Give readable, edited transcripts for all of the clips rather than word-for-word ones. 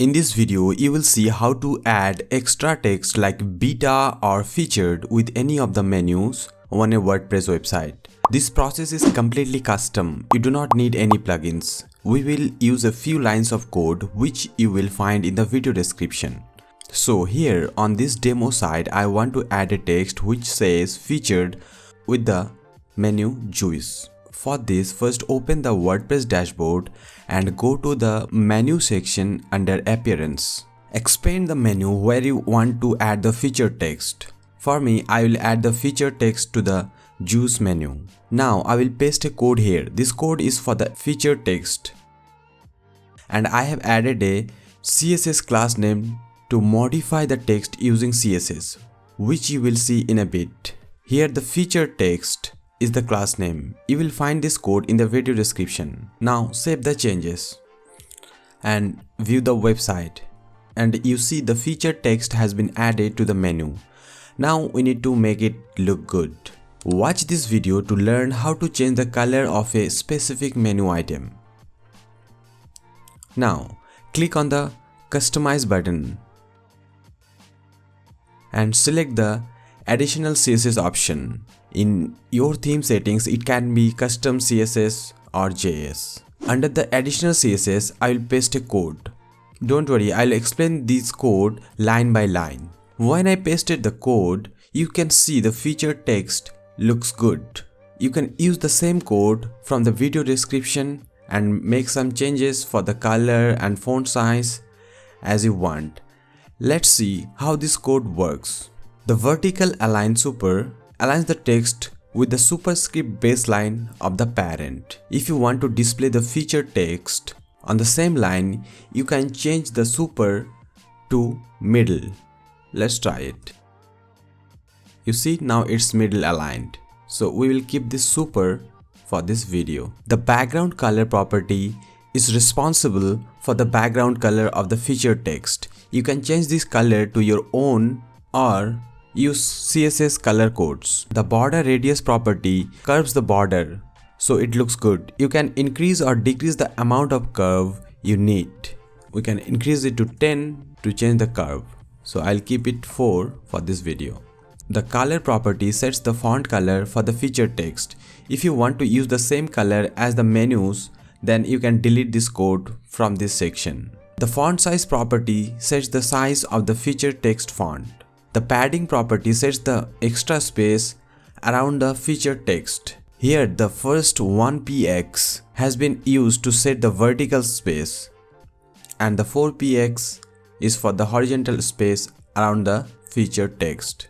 In this video, you will see how to add extra text like beta or featured with any of the menus on a WordPress website. This process is completely custom. You do not need any plugins. We will use a few lines of code which you will find in the video description. So here on this demo site, I want to add a text which says featured with the menu juice. For this, first open the WordPress dashboard and go to the menu section under appearance. Expand the menu where you want to add the featured text. For me, I will add the featured text to the juice menu. Now I will paste a code here. This code is for the featured text. And I have added a CSS class name to modify the text using CSS, which you will see in a bit. Here the featured text is the class name. You will find this code in the video description. Now save the changes and view the website, and you see the featured text has been added to the menu. Now we need to make it look good. Watch this video to learn how to change the color of a specific menu item. Now click on the Customize button and select the Additional CSS option. In your theme settings, it can be Custom CSS or JS. Under the Additional CSS, I will paste a code. Don't worry, I'll explain this code line by line. When I pasted the code, you can see the featured text looks good. You can use the same code from the video description and make some changes for the color and font size as you want. Let's see how this code works. The vertical align super aligns the text with the superscript baseline of the parent. If you want to display the featured text on the same line, you can change the super to middle. Let's try it. You see, now it's middle aligned. So we will keep this super for this video. The background color property is responsible for the background color of the featured text. You can change this color to your own or use CSS color codes. The border radius property curves the border so it looks good. You can increase or decrease the amount of curve you need. We can increase it to 10 to change the curve. So I'll keep it 4 for this video. The color property sets the font color for the featured text. If you want to use the same color as the menus, then you can delete this code from this section. The font size property sets the size of the featured text font. The padding property sets the extra space around the featured text. Here the first 1px has been used to set the vertical space, and the 4px is for the horizontal space around the featured text.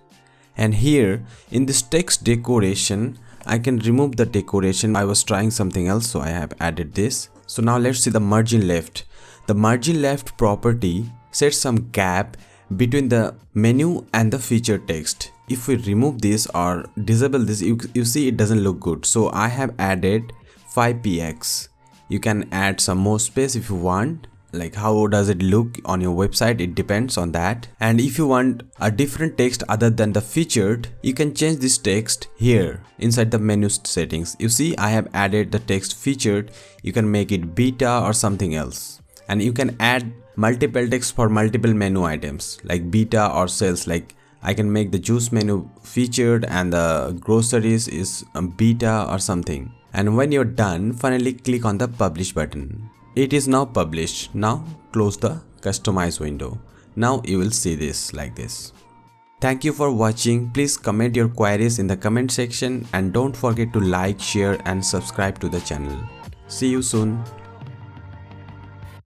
And here in this text decoration, I can remove the decoration. I was trying something else, so I have added this. So now let's see the margin left. The margin left property sets some gap between the menu and the featured text. If we remove this or disable this, you see it doesn't look good. So I have added 5px. You can add some more space if you want. Like how does it look on your website, it depends on that. And if you want a different text other than the featured, you can change this text here inside the menu settings. You see, I have added the text featured. You can make it beta or something else. And you can add multiple text for multiple menu items like beta or sales. Like I can make the juice menu featured and the groceries is beta or something. And when you're done, finally click on the publish button. It is now published. Now close the customize window. Now you will see this like this. Thank you for watching. Please comment your queries in the comment section and don't forget to like, share and subscribe to the channel. See you soon.